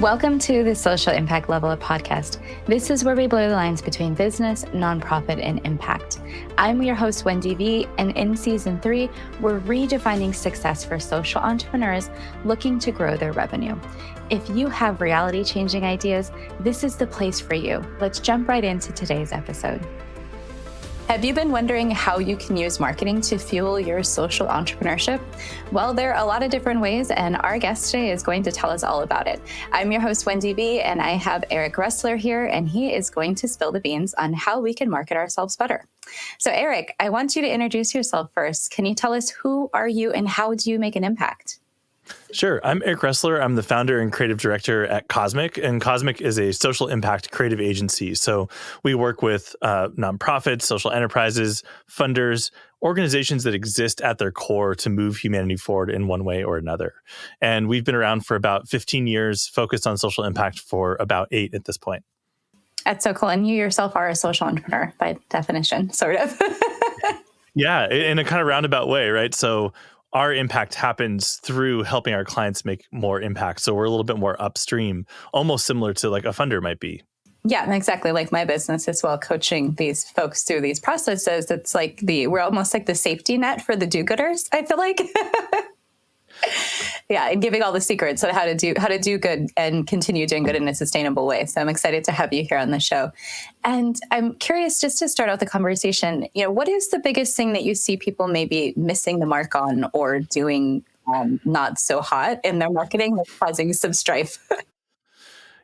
Welcome to the Social Impact Level Up podcast. This is where we blur the lines between business, nonprofit, and impact. I'm your host, Wendy V, and in season 3, we're redefining success for social entrepreneurs looking to grow their revenue. If you have reality-changing ideas, this is the place for you. Let's jump right into today's episode. Have you been wondering how you can use marketing to fuel your social entrepreneurship? Well, there are a lot of different ways, and our guest today is going to tell us all about it. I'm your host, Wendy B, and I have Eric Ressler here, and he is going to spill the beans on how we can market ourselves better. So, Eric, I want you to introduce yourself first. Can you tell us who are you and how do you make an impact? Sure. I'm Eric Ressler. I'm the founder and creative director at Cosmic, and Cosmic is a social impact creative agency. So we work with nonprofits, social enterprises, funders, organizations that exist at their core to move humanity forward in one way or another. And we've been around for about 15 years, focused on social impact for about 8 at this point. That's so cool. And you yourself are a social entrepreneur by definition, sort of. Yeah, in a kind of roundabout way, right? So our impact happens through helping our clients make more impact. So we're a little bit more upstream, almost similar to like a funder might be. Yeah, exactly. Like my business as well, coaching these folks through these processes. It's like we're almost like the safety net for the do-gooders, I feel like. Yeah, and giving all the secrets on how to do good and continue doing good in a sustainable way. So I'm excited to have you here on the show. And I'm curious, just to start out the conversation, what is the biggest thing that you see people maybe missing the mark on or doing not so hot in their marketing that's causing some strife?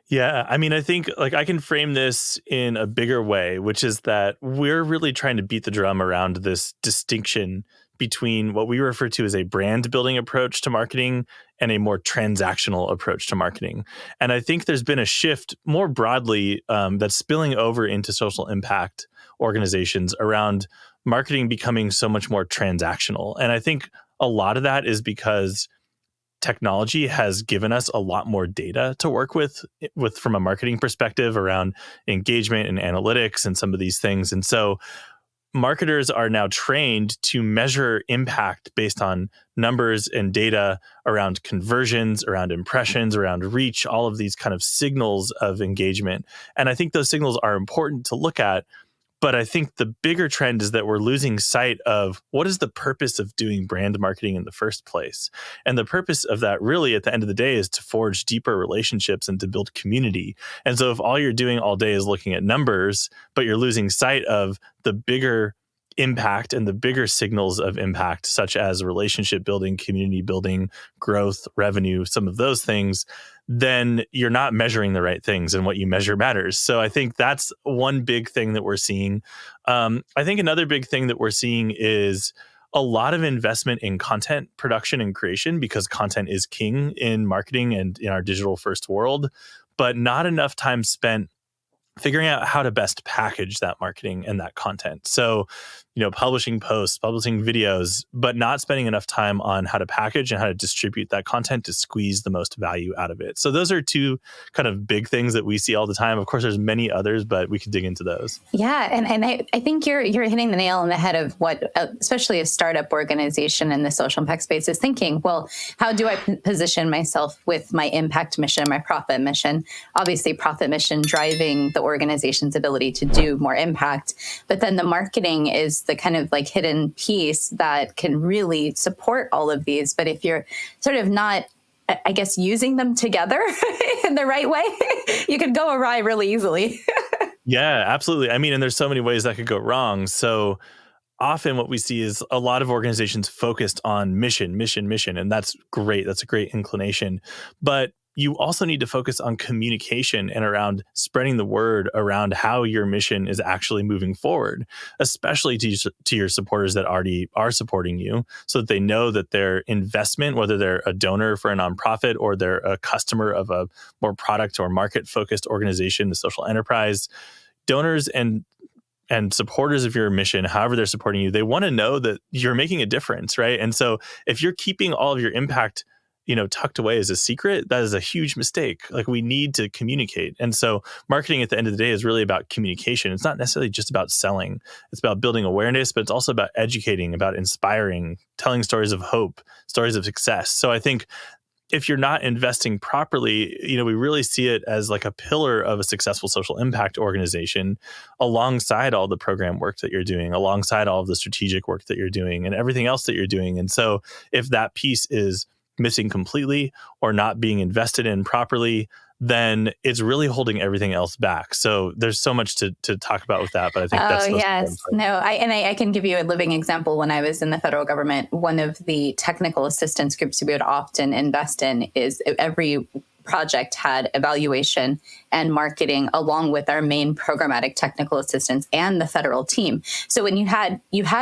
Yeah, I mean, I think I can frame this in a bigger way, which is that we're really trying to beat the drum around this distinction between what we refer to as a brand building approach to marketing and a more transactional approach to marketing. And I think there's been a shift more broadly that's spilling over into social impact organizations around marketing becoming so much more transactional. And I think a lot of that is because technology has given us a lot more data to work with from a marketing perspective around engagement and analytics and some of these things. And so marketers are now trained to measure impact based on numbers and data around conversions, around impressions, around reach, all of these kind of signals of engagement. And I think those signals are important to look at. But I think the bigger trend is that we're losing sight of what is the purpose of doing brand marketing in the first place. And the purpose of that really at the end of the day is to forge deeper relationships and to build community. And so if all you're doing all day is looking at numbers, but you're losing sight of the bigger impact and the bigger signals of impact, such as relationship building, community building, growth, revenue, some of those things, then you're not measuring the right things, and what you measure matters. So I think that's one big thing that we're seeing. I think another big thing that we're seeing is a lot of investment in content production and creation, because content is king in marketing and in our digital first world, but not enough time spent figuring out how to best package that marketing and that content. So, publishing posts, publishing videos, but not spending enough time on how to package and how to distribute that content to squeeze the most value out of it. So those are two kind of big things that we see all the time. Of course, there's many others, but we could dig into those. Yeah, and I think you're hitting the nail on the head of what, especially a startup organization in the social impact space is thinking. Well, how do I position myself with my impact mission, my profit mission? Obviously, profit mission driving the organization's ability to do more impact, but then the marketing is the kind of like hidden piece that can really support all of these. But if you're sort of not, I guess, using them together in the right way, you could go awry really easily. Yeah, absolutely. I mean, and there's so many ways that could go wrong. So often what we see is a lot of organizations focused on mission, and that's great. That's a great inclination. But you also need to focus on communication and around spreading the word around how your mission is actually moving forward, especially to your supporters that already are supporting you, so that they know that their investment, whether they're a donor for a nonprofit or they're a customer of a more product or market-focused organization, the social enterprise, donors and supporters of your mission, however they're supporting you, they want to know that you're making a difference, right? And so if you're keeping all of your impact tucked away as a secret, that is a huge mistake. Like, we need to communicate. And so marketing at the end of the day is really about communication. It's not necessarily just about selling. It's about building awareness, but it's also about educating, about inspiring, telling stories of hope, stories of success. So I think if you're not investing properly, we really see it as like a pillar of a successful social impact organization alongside all the program work that you're doing, alongside all of the strategic work that you're doing and everything else that you're doing. And so if that piece is missing completely or not being invested in properly, then it's really holding everything else back. So there's so much to talk about with that, but I think that's the yes. No, I can give you a living example. When I was in the federal government, one of the technical assistance groups we would often invest in is every project had evaluation and marketing along with our main programmatic technical assistants and the federal team. So when you had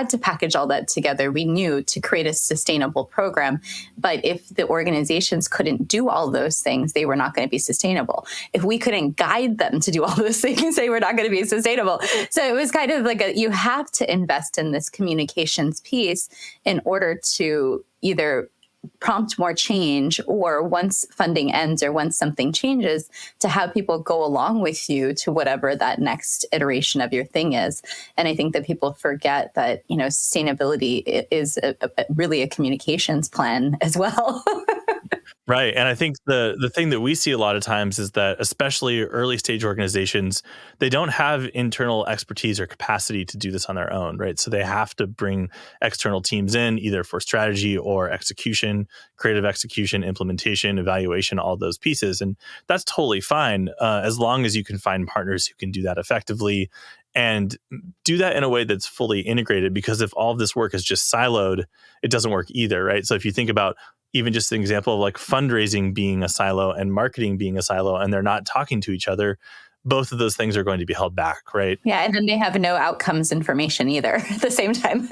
to package all that together, we knew to create a sustainable program. But if the organizations couldn't do all those things, they were not going to be sustainable. If we couldn't guide them to do all those things, they were not going to be sustainable. So it was kind of like you have to invest in this communications piece in order to either prompt more change, or once funding ends or once something changes, to have people go along with you to whatever that next iteration of your thing is. And I think that people forget that, sustainability is really a communications plan as well. Right. And I think the thing that we see a lot of times is that especially early stage organizations, they don't have internal expertise or capacity to do this on their own, right? So they have to bring external teams in either for strategy or execution, creative execution, implementation, evaluation, all those pieces. And that's totally fine as long as you can find partners who can do that effectively and do that in a way that's fully integrated. Because if all of this work is just siloed, it doesn't work either, right? So if you think about even just an example of like fundraising being a silo and marketing being a silo, and they're not talking to each other, both of those things are going to be held back, right? Yeah, and then they have no outcomes information either at the same time.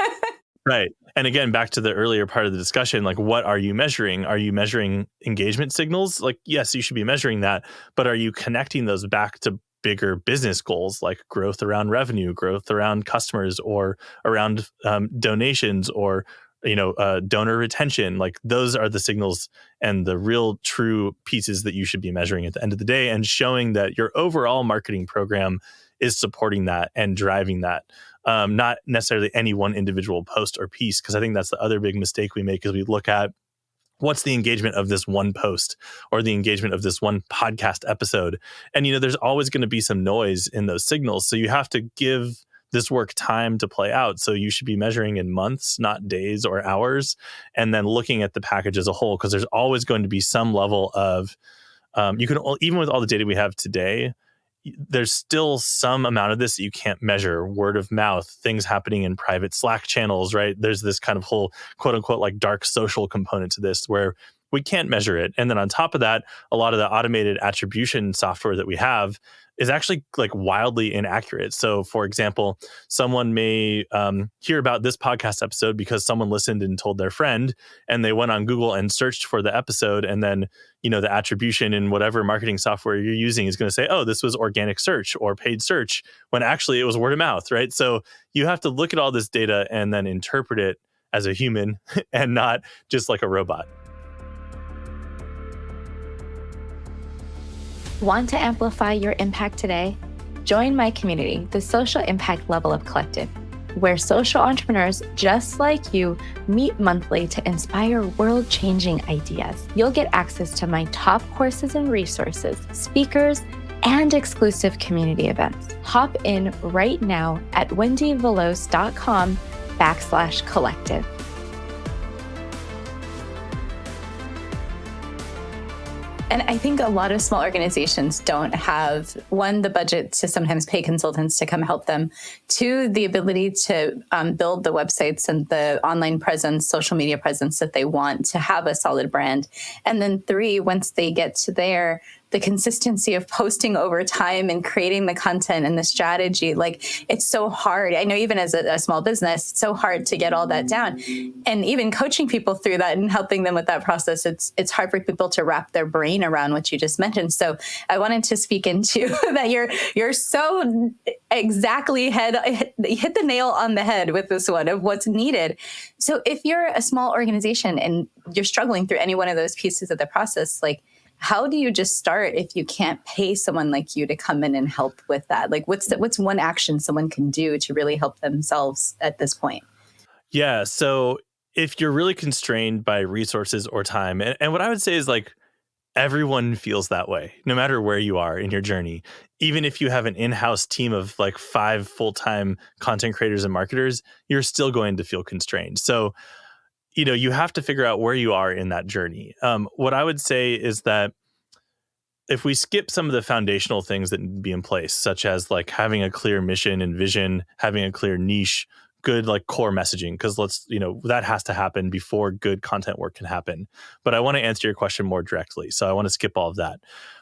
Right. And again, back to the earlier part of the discussion, like what are you measuring? Are you measuring engagement signals? Like, yes, you should be measuring that, but are you connecting those back to bigger business goals like growth around revenue, growth around customers, or around donations, or donor retention? Like those are the signals and the real true pieces that you should be measuring at the end of the day, and showing that your overall marketing program is supporting that and driving that. Not necessarily any one individual post or piece, because I think that's the other big mistake we make is we look at what's the engagement of this one post or the engagement of this one podcast episode. And, there's always going to be some noise in those signals. So you have to give this work time to play out. So you should be measuring in months, not days or hours, and then looking at the package as a whole, because there's always going to be some level of, even with all the data we have today, there's still some amount of this that you can't measure. Word of mouth, things happening in private Slack channels, right? There's this kind of whole quote unquote like dark social component to this where we can't measure it. And then on top of that, a lot of the automated attribution software that we have is actually like wildly inaccurate. So for example, someone may hear about this podcast episode because someone listened and told their friend, and they went on Google and searched for the episode. And then, the attribution in whatever marketing software you're using is going to say, oh, this was organic search or paid search, when actually it was word of mouth, right? So you have to look at all this data and then interpret it as a human and not just like a robot. Want to amplify your impact today? Join my community, the Social Impact Level Up Collective, where social entrepreneurs just like you meet monthly to inspire world-changing ideas. You'll get access to my top courses and resources, speakers, and exclusive community events. Hop in right now at wendyvelos.com/collective. And I think a lot of small organizations don't have, one, the budget to sometimes pay consultants to come help them, two, the ability to build the websites and the online presence, social media presence that they want to have a solid brand. And then three, once they get to there, the consistency of posting over time and creating the content and the strategy, like it's so hard. I know even as a small business, it's so hard to get all that down. And even coaching people through that and helping them with that process, it's hard for people to wrap their brain around what you just mentioned. So I wanted to speak into that you're so exactly hit the nail on the head with this one of what's needed. So if you're a small organization and you're struggling through any one of those pieces of the process, like, how do you just start if you can't pay someone like you to come in and help with that? Like, what's one action someone can do to really help themselves at this point? Yeah. So if you're really constrained by resources or time, and what I would say is like everyone feels that way, no matter where you are in your journey. Even if you have an in-house team of like 5 full-time content creators and marketers, you're still going to feel constrained. So, you have to figure out where you are in that journey. What I would say is that if we skip some of the foundational things that need to be in place, such as like having a clear mission and vision, having a clear niche, good like core messaging, because that has to happen before good content work can happen. But I want to answer your question more directly. So I want to skip all of that.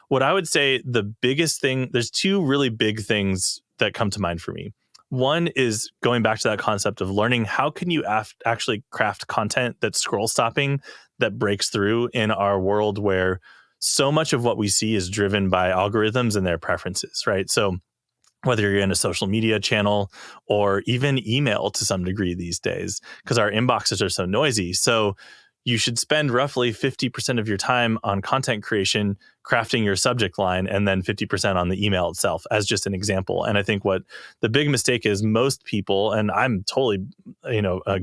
What I would say the biggest thing, there's two really big things that come to mind for me. One is going back to that concept of learning how can you actually craft content that's scroll stopping, that breaks through in our world where so much of what we see is driven by algorithms and their preferences, right? So whether you're in a social media channel or even email to some degree these days, because our inboxes are so noisy. So you should spend roughly 50% of your time on content creation, crafting your subject line, and then 50% on the email itself, as just an example. And I think what the big mistake is, most people, and I'm totally,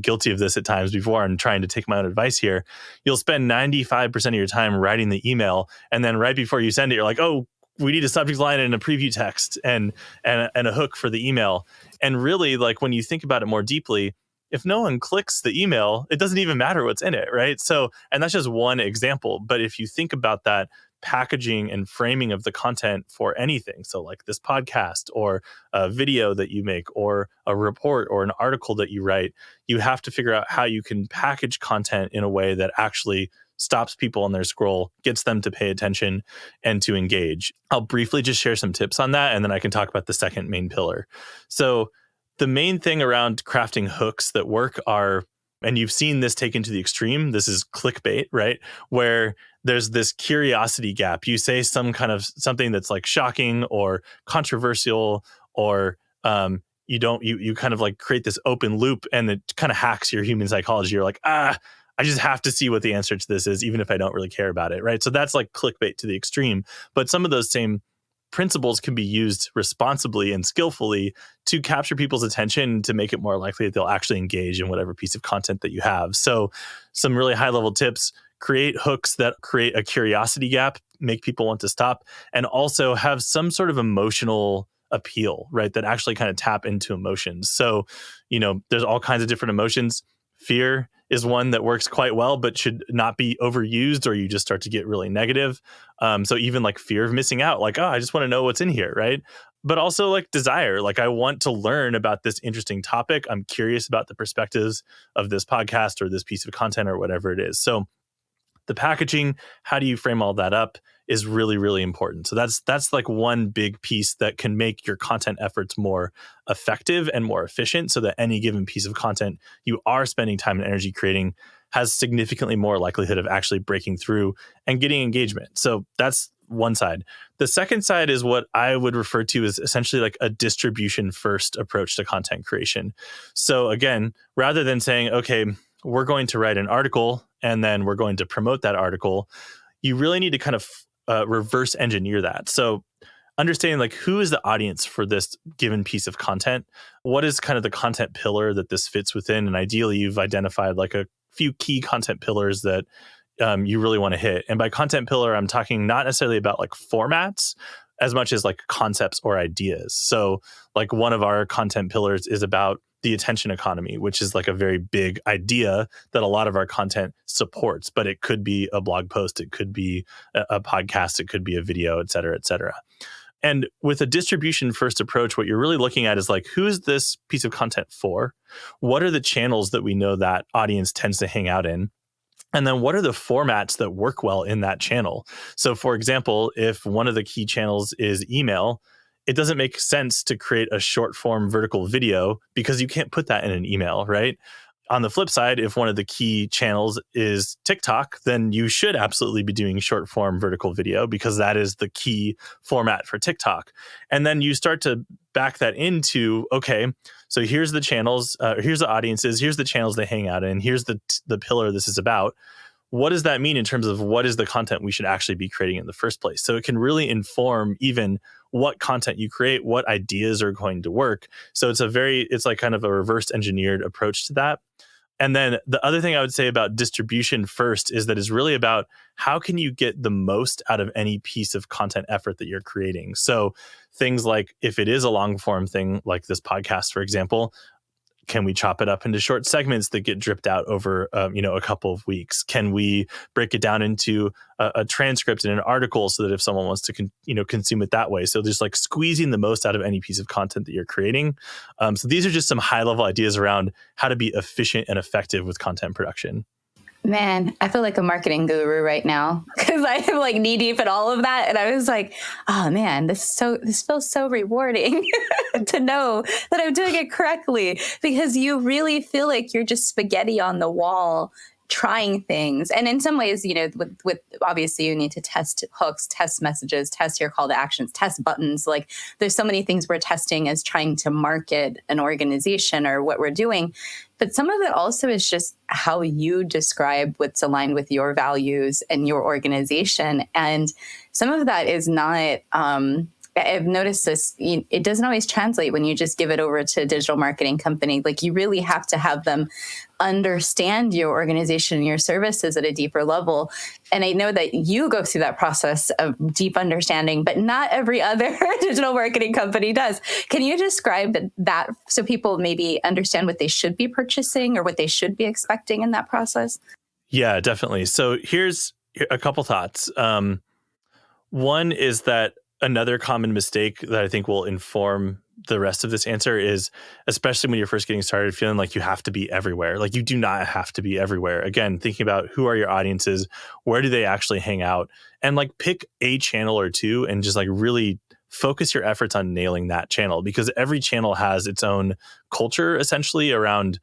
guilty of this at times before, and trying to take my own advice here, you'll spend 95% of your time writing the email, and then right before you send it, you're like, oh, we need a subject line and a preview text and a hook for the email. And really, like when you think about it more deeply, if no one clicks the email, it doesn't even matter what's in it, right? So, and that's just one example. But if you think about that packaging and framing of the content for anything, so like this podcast or a video that you make or a report or an article that you write, you have to figure out how you can package content in a way that actually stops people on their scroll, gets them to pay attention and to engage. I'll briefly just share some tips on that, and then I can talk about the second main pillar. So the main thing around crafting hooks that work are, and you've seen this taken to the extreme, this is clickbait, right? Where there's this curiosity gap. You say some kind of something that's like shocking or controversial, or you kind of like create this open loop, and it kind of hacks your human psychology. You're like, I just have to see what the answer to this is, even if I don't really care about it, right? So that's like clickbait to the extreme. But some of those same principles can be used responsibly and skillfully to capture people's attention, to make it more likely that they'll actually engage in whatever piece of content that you have. So some really high level tips: create hooks that create a curiosity gap, make people want to stop, and also have some sort of emotional appeal, right? That actually kind of tap into emotions. So, there's all kinds of different emotions. Fear is one that works quite well, but should not be overused, or you just start to get really negative. So even like fear of missing out, like, oh, I just want to know what's in here, right? But also like desire, like I want to learn about this interesting topic. I'm curious about the perspectives of this podcast or this piece of content or whatever it is. So the packaging, how do you frame all that up, is really, really important. So that's like one big piece that can make your content efforts more effective and more efficient, so that any given piece of content you are spending time and energy creating has significantly more likelihood of actually breaking through and getting engagement. So that's one side. The second side is what I would refer to as essentially like a distribution first approach to content creation. So again, rather than saying, okay, we're going to write an article and then we're going to promote that article, you really need to kind of reverse engineer that. So understanding like who is the audience for this given piece of content, what is kind of the content pillar that this fits within, and ideally you've identified like a few key content pillars that you really want to hit. And by content pillar, I'm talking not necessarily about like formats as much as like concepts or ideas. So like one of our content pillars is about the attention economy, which is like a very big idea that a lot of our content supports, but it could be a blog post, it could be a podcast, it could be a video, et cetera, et cetera. And with a distribution first approach, what you're really looking at is like, who is this piece of content for? What are the channels that we know that audience tends to hang out in? And then what are the formats that work well in that channel? So for example, if one of the key channels is email, it doesn't make sense to create a short form vertical video because you can't put that in an email, right? On the flip side, if one of the key channels is TikTok, then you should absolutely be doing short form vertical video because that is the key format for TikTok. And then you start to back that into, okay, so here's the channels, here's the audiences, here's the channels they hang out in, here's the pillar this is about. What does that mean in terms of what is the content we should actually be creating in the first place? So it can really inform even what content you create, what ideas are going to work. So it's like kind of a reverse engineered approach to that. And then the other thing I would say about distribution first is that it's really about how can you get the most out of any piece of content effort that you're creating. So things like if it is a long form thing like this podcast, for example, can we chop it up into short segments that get dripped out over, a couple of weeks? Can we break it down into a transcript and an article so that if someone wants to, consume it that way? So just like squeezing the most out of any piece of content that you're creating. So these are just some high level ideas around how to be efficient and effective with content production. Man, I feel like a marketing guru right now because I am like knee deep in all of that. And I was like, oh man, this feels so rewarding to know that I'm doing it correctly, because you really feel like you're just spaghetti on the wall trying things. And in some ways, with obviously you need to test hooks, test messages, test your call to actions, test buttons. Like there's so many things we're testing as trying to market an organization or what we're doing. But some of it also is just how you describe what's aligned with your values and your organization. And some of that is not, I've noticed this, it doesn't always translate when you just give it over to a digital marketing company. Like you really have to have them understand your organization and your services at a deeper level. And I know that you go through that process of deep understanding, but not every other digital marketing company does. Can you describe that so people maybe understand what they should be purchasing or what they should be expecting in that process? Yeah, definitely. So here's a couple thoughts. One is that another common mistake that I think will inform the rest of this answer is, especially when you're first getting started, feeling like you have to be everywhere. Like you do not have to be everywhere. Again, thinking about who are your audiences, where do they actually hang out, and like pick a channel or two and just like really focus your efforts on nailing that channel, because every channel has its own culture essentially around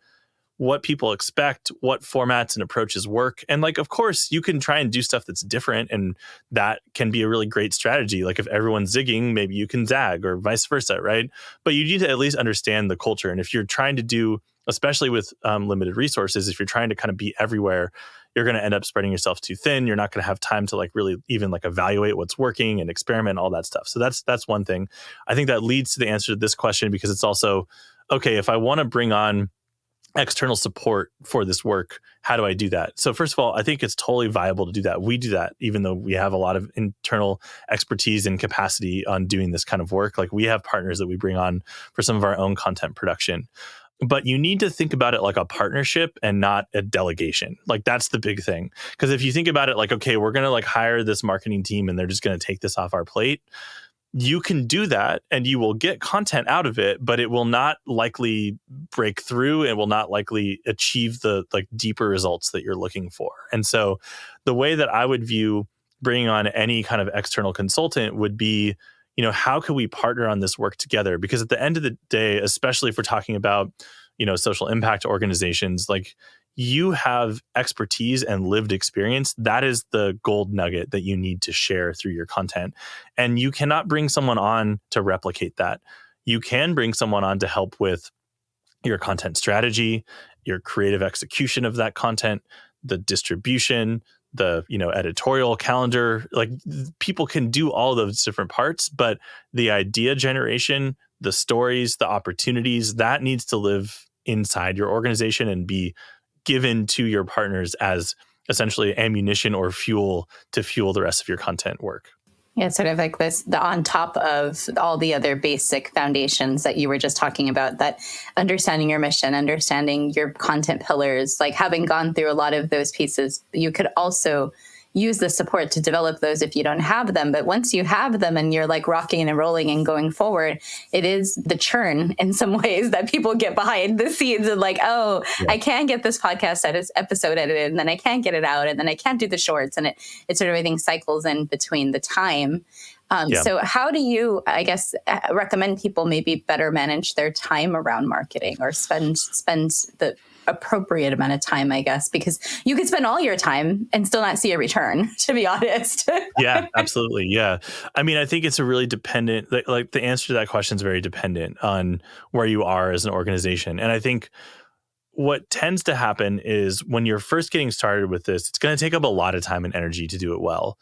what people expect, what formats and approaches work. And like, of course, you can try and do stuff that's different, and that can be a really great strategy. Like if everyone's zigging, maybe you can zag or vice versa, right? But you need to at least understand the culture. And if you're trying to do, especially with limited resources, if you're trying to kind of be everywhere, you're going to end up spreading yourself too thin. You're not going to have time to like really even like evaluate what's working and experiment, all that stuff. So that's one thing. I think that leads to the answer to this question, because it's also, okay, if I want to bring on external support for this work, how do I do that? So first of all, I think it's totally viable to do that. We do that, even though we have a lot of internal expertise and capacity on doing this kind of work. Like we have partners that we bring on for some of our own content production. But you need to think about it like a partnership and not a delegation. Like that's the big thing. Because if you think about it like, okay, we're going to like hire this marketing team and they're just going to take this off our plate, you can do that and you will get content out of it, but it will not likely break through and will not likely achieve the like deeper results that you're looking for. And so the way that I would view bringing on any kind of external consultant would be, how can we partner on this work together? Because at the end of the day, especially if we're talking about, social impact organizations, like you have expertise and lived experience. That is the gold nugget that you need to share through your content. And you cannot bring someone on to replicate that. You can bring someone on to help with your content strategy, your creative execution of that content, the distribution, the editorial calendar. Like people can do all those different parts, but the idea generation, the stories, the opportunities, that needs to live inside your organization and be given to your partners as essentially ammunition or fuel to fuel the rest of your content work. Yeah, it's sort of like this, on top of all the other basic foundations that you were just talking about, that understanding your mission, understanding your content pillars, like having gone through a lot of those pieces, you could also use the support to develop those if you don't have them. But once you have them and you're like rocking and rolling and going forward, it is the churn in some ways that people get behind the scenes and like, oh, yeah. I can get this podcast episode edited, and then I can't get it out, and then I can't do the shorts, and it sort of everything cycles in between the time. So how do you, I guess, recommend people maybe better manage their time around marketing, or spend the appropriate amount of time, I guess, because you could spend all your time and still not see a return, to be honest. Yeah, absolutely. Yeah. I mean, I think it's a really dependent, like the answer to that question is very dependent on where you are as an organization. And I think what tends to happen is when you're first getting started with this, it's going to take up a lot of time and energy to do it well,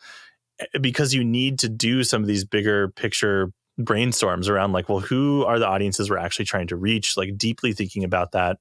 because you need to do some of these bigger picture brainstorms around like, well, who are the audiences we're actually trying to reach? Like deeply thinking about that,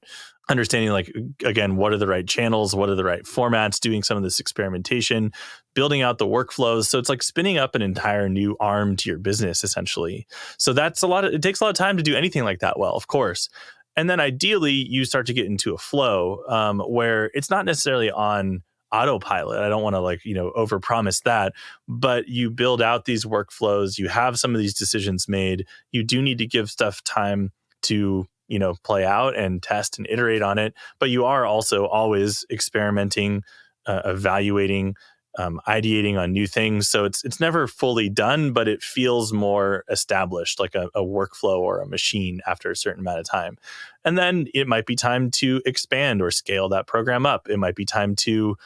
understanding like, again, what are the right channels? What are the right formats? Doing some of this experimentation, building out the workflows. So it's like spinning up an entire new arm to your business, essentially. So that's it takes a lot of time to do anything like that well, of course. And then ideally you start to get into a flow where it's not necessarily on autopilot. I don't want to overpromise that, but you build out these workflows, you have some of these decisions made. You do need to give stuff time to, play out and test and iterate on it, but you are also always experimenting, evaluating, ideating on new things. So it's never fully done, but it feels more established, like a workflow or a machine after a certain amount of time. And then it might be time to expand or scale that program up. It might be time to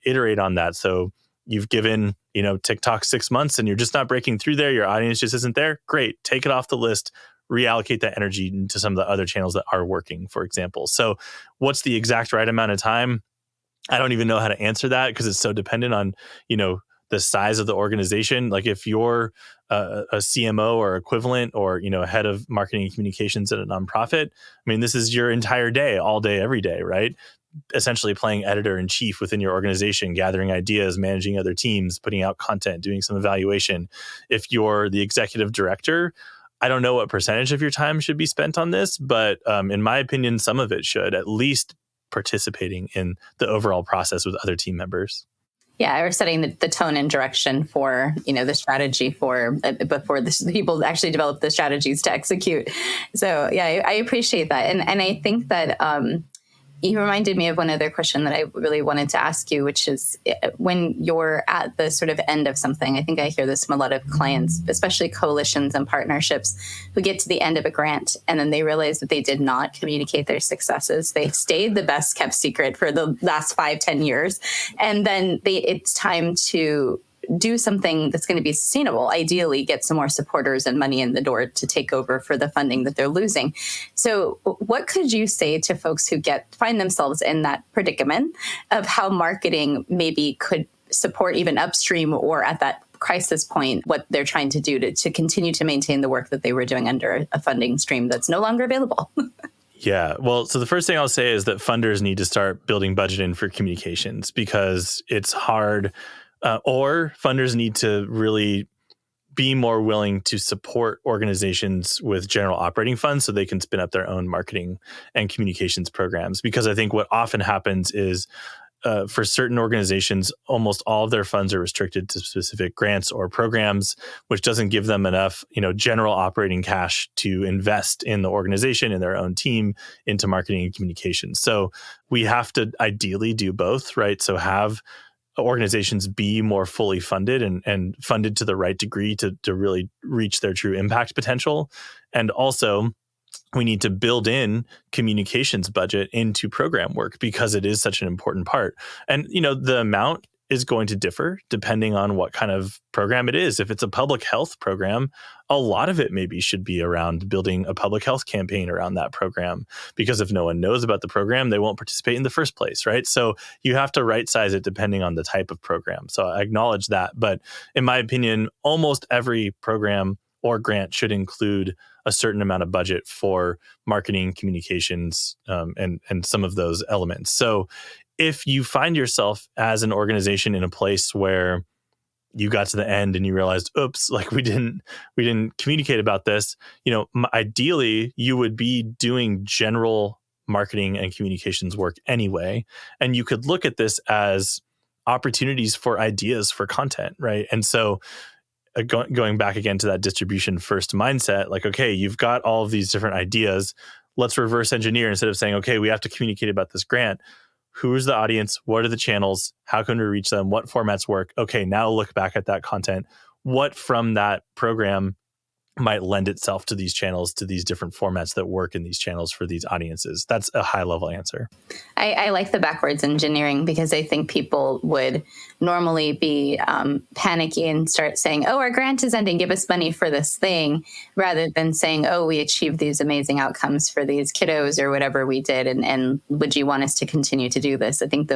iterate on that. So you've given, TikTok 6 months and you're just not breaking through there. Your audience just isn't there. Great. Take it off the list, reallocate that energy into some of the other channels that are working, for example. So what's the exact right amount of time? I don't even know how to answer that because it's so dependent on, the size of the organization. Like if you're a CMO or equivalent or, a head of marketing and communications at a nonprofit, I mean, this is your entire day, all day, every day, right? Essentially playing editor in chief within your organization, gathering ideas, managing other teams, putting out content, doing some evaluation. If you're the executive director, I don't know what percentage of your time should be spent on this, but in my opinion, some of it should, at least participating in the overall process with other team members. Yeah, or setting the tone and direction for, the strategy before the people actually develop the strategies to execute. So yeah, I appreciate that. And I think that you reminded me of one other question that I really wanted to ask you, which is when you're at the sort of end of something, I think I hear this from a lot of clients, especially coalitions and partnerships, who get to the end of a grant and then they realize that they did not communicate their successes. They stayed the best kept secret for the last 5-10 years. And then it's time to do something that's going to be sustainable, ideally get some more supporters and money in the door to take over for the funding that they're losing. So what could you say to folks who find themselves in that predicament of how marketing maybe could support even upstream or at that crisis point, what they're trying to do to continue to maintain the work that they were doing under a funding stream that's no longer available? Yeah. Well, so the first thing I'll say is that funders need to start building budget in for communications because it's hard. Or funders need to really be more willing to support organizations with general operating funds so they can spin up their own marketing and communications programs. Because I think what often happens is for certain organizations, almost all of their funds are restricted to specific grants or programs, which doesn't give them enough, general operating cash to invest in the organization, in their own team, into marketing and communications. So we have to ideally do both, right? So have organizations be more fully funded and funded to the right degree to really reach their true impact potential. And also, we need to build in communications budget into program work because it is such an important part. And, the amount is going to differ depending on what kind of program it is. If it's a public health program, a lot of it maybe should be around building a public health campaign around that program, because if no one knows about the program, they won't participate in the first place, right? So you have to right size it depending on the type of program. So I acknowledge that. But in my opinion, almost every program or grant should include a certain amount of budget for marketing, communications, and some of those elements. So if you find yourself as an organization in a place where you got to the end and you realized, oops, like we didn't communicate about this, ideally you would be doing general marketing and communications work anyway. And you could look at this as opportunities for ideas for content, right? And so going back again to that distribution first mindset, like, okay, you've got all of these different ideas. Let's reverse engineer instead of saying, okay, we have to communicate about this grant. Who's the audience? What are the channels? How can we reach them? What formats work? Okay, now look back at that content. What from that program might lend itself to these channels, to these different formats that work in these channels for these audiences? That's a high level answer. I like the backwards engineering because I think people would normally be panicky and start saying, oh, our grant is ending, give us money for this thing, rather than saying, oh, we achieved these amazing outcomes for these kiddos or whatever we did. And would you want us to continue to do this? I think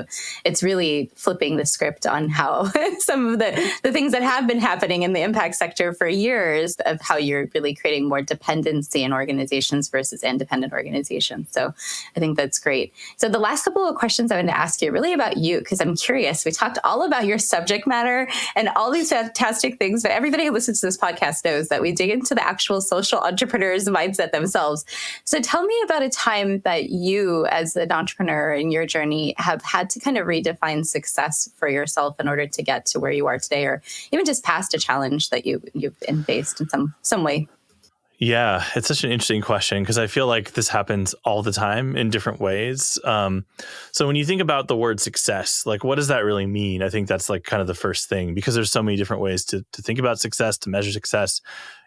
it's really flipping the script on how some of the things that have been happening in the impact sector for years of how you you're really creating more dependency in organizations versus independent organizations. So I think that's great. So the last couple of questions I want to ask you are really about you, because I'm curious. We talked all about your subject matter and all these fantastic things, but everybody who listens to this podcast knows that we dig into the actual social entrepreneur's mindset themselves. So tell me about a time that you, as an entrepreneur in your journey, have had to kind of redefine success for yourself in order to get to where you are today, or even just past a challenge that you've been faced in some way. Yeah, it's such an interesting question because I feel like this happens all the time in different ways. So when you think about the word success, like what does that really mean? I think that's like kind of the first thing, because there's so many different ways to think about success, to measure success.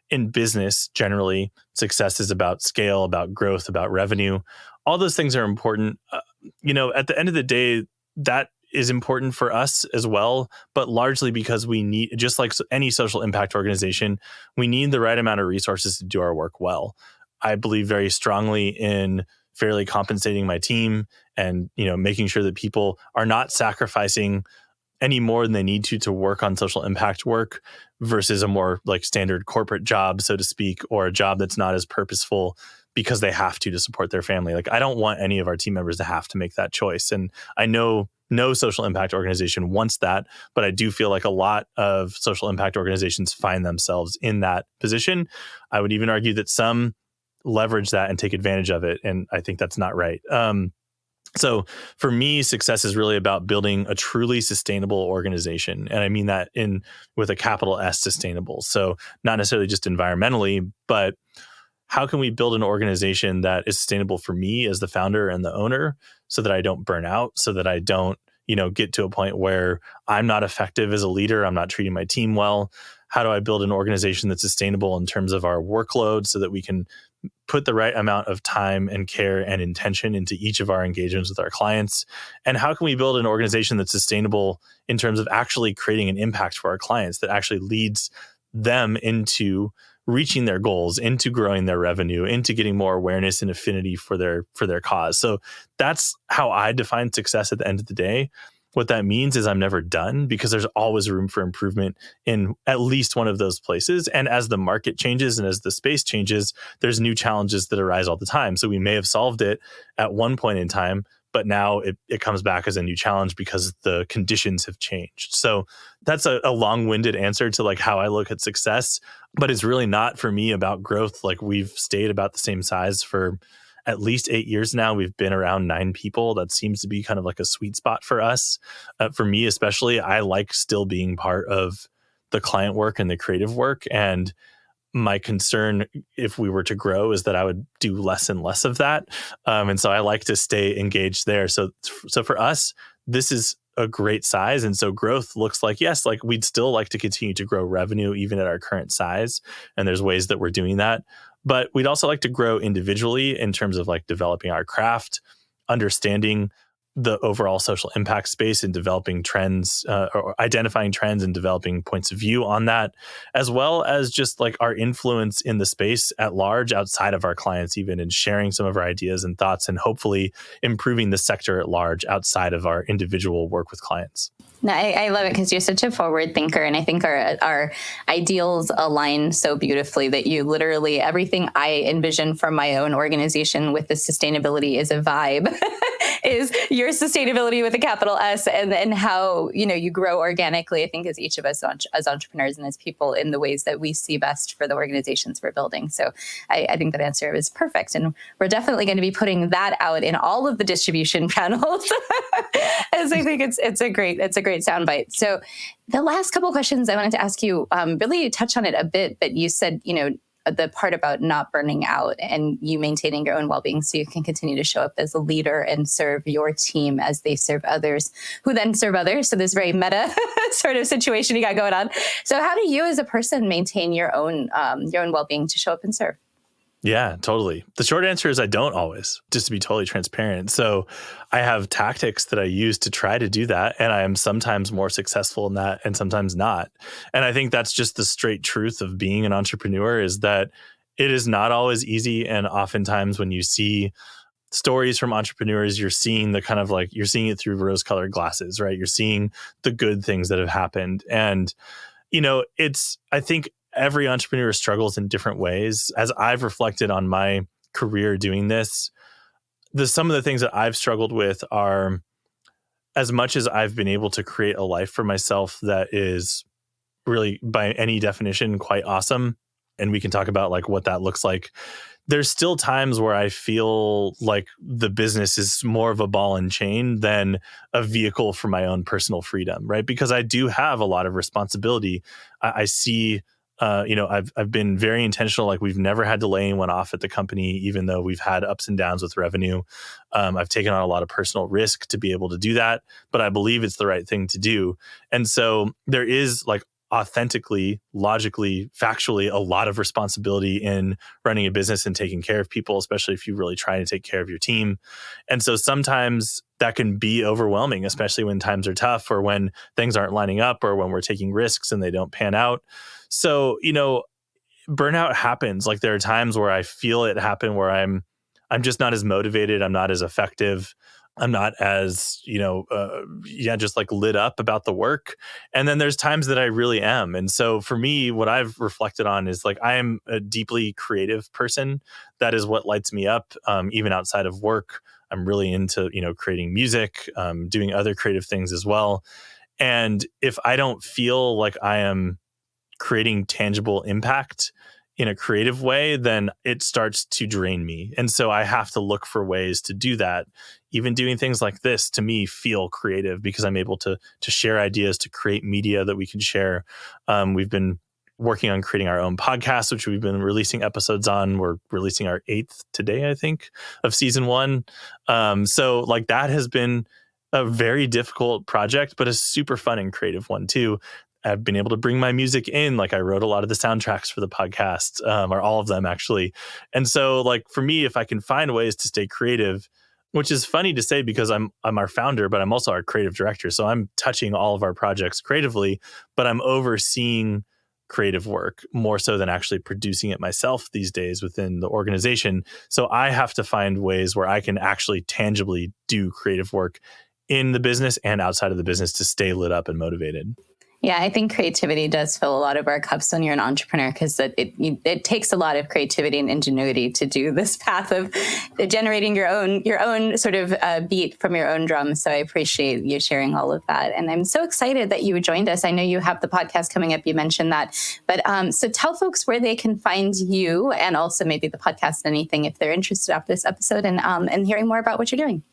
In business, generally, success is about scale, about growth, about revenue. All those things are important. At the end of the day, that is important for us as well, but largely because we need, just like any social impact organization, we need the right amount of resources to do our work well. I believe very strongly in fairly compensating my team and, making sure that people are not sacrificing any more than they need to work on social impact work versus a more like standard corporate job, so to speak, or a job that's not as purposeful because they have to support their family. Like I don't want any of our team members to have to make that choice. And I know no social impact organization wants that, but I do feel like a lot of social impact organizations find themselves in that position. I would even argue that some leverage that and take advantage of it. And I think that's not right. So for me, success is really about building a truly sustainable organization. And I mean that with a capital S, sustainable. So not necessarily just environmentally, but how can we build an organization that is sustainable for me as the founder and the owner so that I don't burn out, so that I don't, get to a point where I'm not effective as a leader, I'm not treating my team well? How do I build an organization that's sustainable in terms of our workload so that we can put the right amount of time and care and intention into each of our engagements with our clients? And how can we build an organization that's sustainable in terms of actually creating an impact for our clients that actually leads them into reaching their goals, into growing their revenue, into getting more awareness and affinity for their cause? So that's how I define success at the end of the day. What that means is I'm never done, because there's always room for improvement in at least one of those places. And as the market changes and as the space changes, there's new challenges that arise all the time. So we may have solved it at one point in time, but now it comes back as a new challenge because the conditions have changed. So that's a long-winded answer to like how I look at success, but it's really not for me about growth. Like we've stayed about the same size for at least 8 years now. We've been around 9 people. That seems to be kind of like a sweet spot for us. For me, especially, I like still being part of the client work and the creative work. And my concern, if we were to grow, is that I would do less and less of that. And so I like to stay engaged there. So for us, this is a great size. And so growth looks like, yes, like we'd still like to continue to grow revenue even at our current size. And there's ways that we're doing that. But we'd also like to grow individually in terms of like developing our craft, understanding the overall social impact space and developing trends or identifying trends and developing points of view on that, as well as just like our influence in the space at large outside of our clients, even, and sharing some of our ideas and thoughts and hopefully improving the sector at large outside of our individual work with clients. No, I love it because you're such a forward thinker. And I think our ideals align so beautifully that you literally, everything I envision from my own organization with the sustainability is a vibe, is your sustainability with a capital S, and how, you grow organically, I think, as each of us as entrepreneurs and as people in the ways that we see best for the organizations we're building. So I think that answer is perfect. And we're definitely going to be putting that out in all of the distribution channels as I think it's a great soundbite. So the last couple of questions I wanted to ask you, really touch on it a bit, but you said, the part about not burning out and you maintaining your own well-being so you can continue to show up as a leader and serve your team as they serve others, who then serve others. So this very meta sort of situation you got going on. So how do you as a person maintain your own well-being to show up and serve? Yeah, totally. The short answer is I don't always, just to be totally transparent. So I have tactics that I use to try to do that. And I am sometimes more successful in that and sometimes not. And I think that's just the straight truth of being an entrepreneur, is that it is not always easy. And oftentimes when you see stories from entrepreneurs, you're seeing the kind of like, you're seeing it through rose-colored glasses, right? You're seeing the good things that have happened. And, I think every entrepreneur struggles in different ways. As I've reflected on my career doing this, some of the things that I've struggled with are, as much as I've been able to create a life for myself that is really, by any definition, quite awesome, and we can talk about like what that looks like, there's still times where I feel like the business is more of a ball and chain than a vehicle for my own personal freedom, right? Because I do have a lot of responsibility. I see, I've been very intentional. Like, we've never had to lay anyone off at the company, even though we've had ups and downs with revenue. I've taken on a lot of personal risk to be able to do that, but I believe it's the right thing to do. And so there is, like, authentically, logically, factually, a lot of responsibility in running a business and taking care of people, especially if you really try to take care of your team. And so sometimes that can be overwhelming, especially when times are tough or when things aren't lining up or when we're taking risks and they don't pan out. So, burnout happens. Like, there are times where I feel it happen where I'm just not as motivated. I'm not as effective. I'm not as, just like lit up about the work. And then there's times that I really am. And so for me, what I've reflected on is, like, I am a deeply creative person. That is what lights me up, even outside of work. I'm really into, creating music, doing other creative things as well. And if I don't feel like I am creating tangible impact in a creative way, then it starts to drain me. And so I have to look for ways to do that. Even doing things like this, to me, feel creative because I'm able to share ideas, to create media that we can share. We've been working on creating our own podcast, which we've been releasing episodes on. We're releasing our 8th today, I think, of season 1. So like, that has been a very difficult project, but a super fun and creative one too. I've been able to bring my music in. Like, I wrote a lot of the soundtracks for the podcast, or all of them actually. And so, like, for me, if I can find ways to stay creative, which is funny to say because I'm our founder, but I'm also our creative director. So I'm touching all of our projects creatively, but I'm overseeing creative work more so than actually producing it myself these days within the organization. So I have to find ways where I can actually tangibly do creative work in the business and outside of the business to stay lit up and motivated. Yeah, I think creativity does fill a lot of our cups when you're an entrepreneur, because it takes a lot of creativity and ingenuity to do this path of generating your own sort of beat from your own drum. So I appreciate you sharing all of that. And I'm so excited that you joined us. I know you have the podcast coming up. You mentioned that. But so tell folks where they can find you, and also maybe the podcast, anything, if they're interested after this episode and hearing more about what you're doing.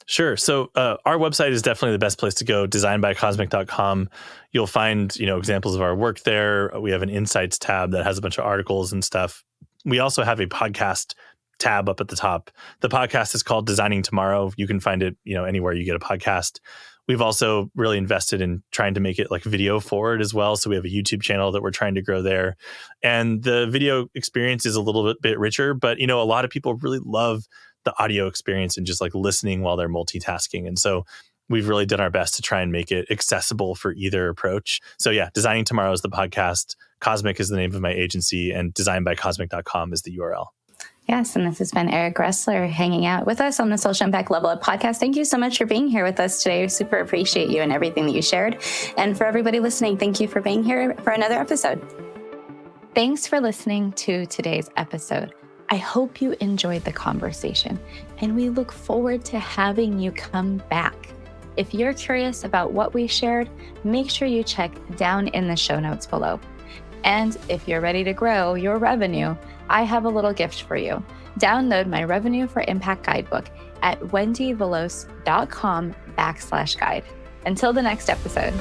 Sure. So our website is definitely the best place to go, designbycosmic.com. You'll find, examples of our work there. We have an insights tab that has a bunch of articles and stuff. We also have a podcast tab up at the top. The podcast is called Designing Tomorrow. You can find it, anywhere you get a podcast. We've also really invested in trying to make it like video forward as well. So we have a YouTube channel that we're trying to grow there. And the video experience is a little bit richer, but, a lot of people really love the audio experience and just like listening while they're multitasking. And so we've really done our best to try and make it accessible for either approach. So yeah, Designing Tomorrow is the podcast. Cosmic is the name of my agency, and designbycosmic.com is the URL. Yes, and this has been Eric Ressler hanging out with us on the Social Impact Level Up podcast. Thank you so much for being here with us today. We super appreciate you and everything that you shared. And for everybody listening, thank you for being here for another episode. Thanks for listening to today's episode. I hope you enjoyed the conversation, and we look forward to having you come back. If you're curious about what we shared, make sure you check down in the show notes below. And if you're ready to grow your revenue, I have a little gift for you. Download my Revenue for Impact guidebook at wendyvelos.com/guide. Until the next episode.